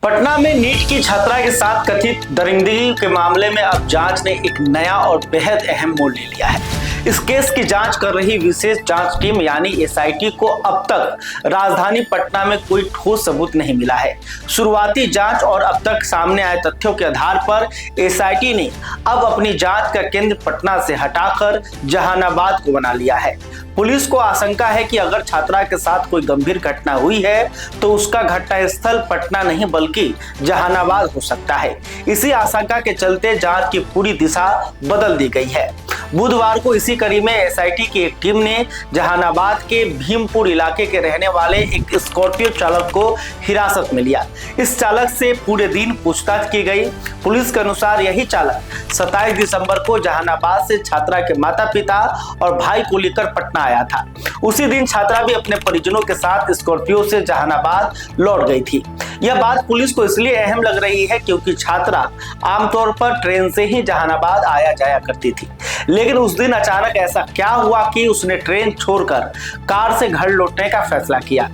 पटना में नीट की छात्रा के साथ कथित दरिंदगी के मामले में अब जांच ने एक नया और बेहद अहम मोड़ ले लिया है। इस केस की जांच कर रही विशेष जांच टीम यानी एसआईटी को अब तक राजधानी पटना में कोई ठोस सबूत नहीं मिला है। शुरुआती जांच और अब तक सामने आए तथ्यों के आधार पर एसआईटी ने अब अपनी जांच का केंद्र पटना से हटाकर जहानाबाद को बना लिया है। पुलिस को आशंका है कि अगर छात्रा के साथ कोई गंभीर घटना हुई है तो उसका घटनास्थल पटना नहीं बल्कि जहानाबाद हो सकता है। इसी आशंका के चलते जांच की पूरी दिशा बदल दी गई है। बुधवार को इसी कड़ी में एसआईटी की एक टीम ने जहानाबाद के भीमपुर इलाके के रहने वाले एक स्कॉर्पियो चालक को हिरासत में लिया। इस चालक से पूरे दिन पूछताछ की गई। पुलिस के अनुसार यही चालक 27 दिसंबर को जहानाबाद से छात्रा के माता पिता और भाई को लेकर पटना आया था। उसी दिन छात्रा भी अपने परिजनों के साथ स्कॉर्पियो से जहानाबाद लौट गई थी। यह बात पुलिस को इसलिए अहम लग रही है क्योंकि छात्रा आमतौर पर ट्रेन से ही जहानाबाद आया जाया करती थी, लेकिन उस दिन अचानक ऐसा क्या हुआ कि उसने ट्रेन छोड़कर कार से घर लौटने का फैसला किया।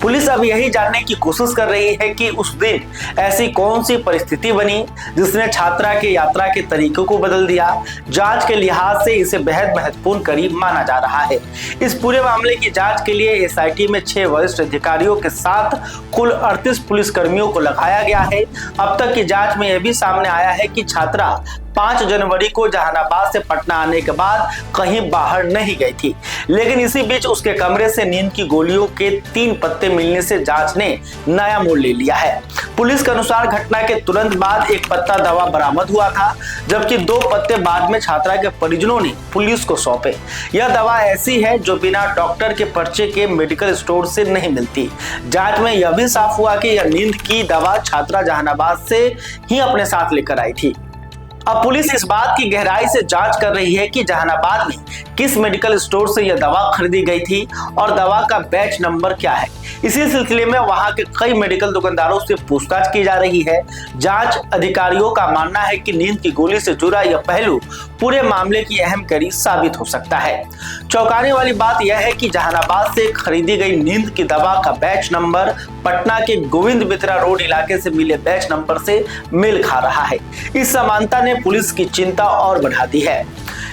पुलिस अब यही जानने की कोशिश कर रही है कि उस दिन ऐसी कौन सी परिस्थिति बनी जिसने छात्रा के यात्रा के तरीकों को बदल दिया। जांच के लिहाज से इसे बेहद महत्वपूर्ण कड़ी माना जा रहा है। इस पूरे मामले की जांच के लिए एसआईटी में 6 वरिष्ठ अधिकारियों के साथ कुल 38 पुलिसकर्मियों को लगाया गया है। अब तक की जांच में यह भी सामने आया है कि छात्रा 5 जनवरी को जहानाबाद से पटना आने के बाद कहीं बाहर नहीं गई थी, लेकिन इसी बीच उसके कमरे से नींद की गोलियों के 3 पत्ते मिलने से जांच ने नया मोड़ ले लिया है। पुलिस के अनुसार घटना के तुरंत बाद एक पत्ता दवा बरामद हुआ था, जबकि 2 पत्ते बाद में छात्रा के परिजनों ने पुलिस को सौंपे। यह दवा ऐसी है जो बिना डॉक्टर के पर्चे के मेडिकल स्टोर से नहीं मिलती। जांच में यह भी साफ हुआ कि यह नींद की दवा छात्रा जहानाबाद से ही अपने साथ लेकर आई थी। अब पुलिस इस बात की गहराई से जांच कर रही है कि जहानाबाद में किस मेडिकल स्टोर से यह दवा खरीदी गई थी और दवा का बैच नंबर क्या है। इसी सिलसिले में वहां के कई मेडिकल दुकानदारों से पूछताछ की जा रही है। जांच अधिकारियों का मानना है कि नींद की गोली से जुड़ा यह पहलू पूरे मामले की अहम कड़ी साबित हो सकता है। चौंकाने वाली बात यह है कि जहानाबाद से खरीदी गई नींद की दवा का बैच नंबर पटना के गोविंद मित्रा रोड इलाके से मिले बैच नंबर से मेल खा रहा है। इस समानता ने पुलिस की चिंता और बढ़ा दी है।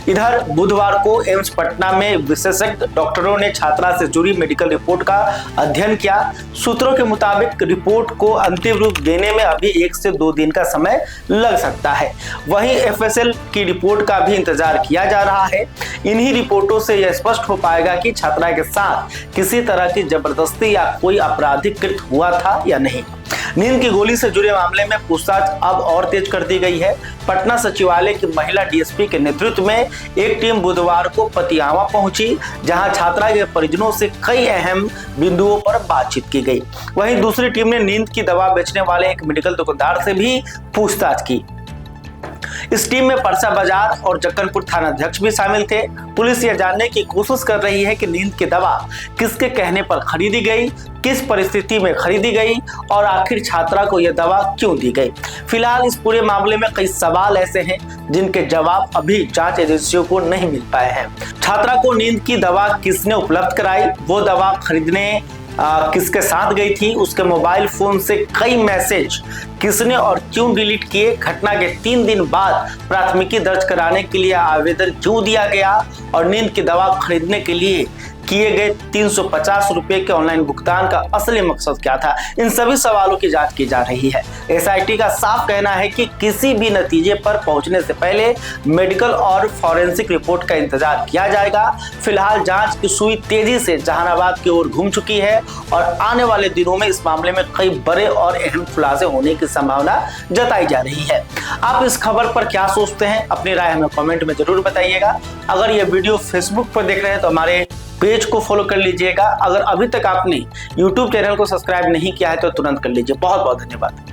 इधर बुधवार को एम्स पटना में विशेषज्ञ डॉक्टरों ने छात्रा से जुड़ी मेडिकल रिपोर्ट का अध्ययन किया। सूत्रों के मुताबिक रिपोर्ट को अंतिम रूप देने में अभी 1 से 2 दिन का समय लग सकता है। वहीं एफएसएल की रिपोर्ट का भी इंतजार किया जा रहा है। इन्हीं रिपोर्टों से यह स्पष्ट हो पाएगा कि छात्रा के साथ किसी तरह की जबरदस्ती या कोई आपराधिक कृत्य हुआ था या नहीं। नींद की गोली से जुड़े मामले में पूछताछ अब और तेज कर दी गई है। पटना सचिवालय की महिला डीएसपी के नेतृत्व में एक टीम बुधवार को पतियावा पहुंची, जहां छात्रा के परिजनों से कई अहम बिंदुओं पर बातचीत की गई। वहीं दूसरी टीम ने नींद की दवा बेचने वाले एक मेडिकल दुकानदार से भी पूछताछ की। इस टीम में परसा बाजार और जक्कनपुर थानाध्यक्ष भी शामिल थे। पुलिस यह जानने की कोशिश कर रही है कि नींद की दवा किसके कहने पर खरीदी गई, किस परिस्थिति में खरीदी गई और आखिर छात्रा को यह दवा क्यों दी गई। फिलहाल इस पूरे मामले में कई सवाल ऐसे हैं जिनके जवाब अभी जांच एजेंसियों को नहीं मिल पाए हैं। छात्रा को नींद की दवा किसने उपलब्ध कराई, वो दवा खरीदने किसके साथ गई थी, उसके मोबाइल फोन से कई मैसेज किसने और क्यों डिलीट किए, घटना के 3 दिन बाद प्राथमिकी दर्ज कराने के लिए आवेदन क्यों दिया गया और नींद की दवा खरीदने के लिए किए गए 350 रुपए के ऑनलाइन भुगतान का असली मकसद क्या था। इन सभी सवालों की जांच की जा रही है। एसआईटी का साफ कहना है कि किसी भी नतीजे पर पहुंचने से पहले मेडिकल और फॉरेंसिक रिपोर्ट का इंतजार किया जाएगा। फिलहाल जांच की सुई तेजी से जहानाबाद की ओर घूम चुकी है और आने वाले दिनों में इस मामले में कई बड़े और अहम खुलासे होने की संभावना जताई जा रही है। आप इस खबर पर क्या सोचते हैं, अपनी राय हमें कमेंट में जरूर बताइएगा। अगर यह वीडियो फेसबुक पर देख रहे हैं तो हमारे पेज को फॉलो कर लीजिएगा। अगर अभी तक आपने यूट्यूब चैनल को सब्सक्राइब नहीं किया है तो तुरंत कर लीजिए। बहुत बहुत धन्यवाद।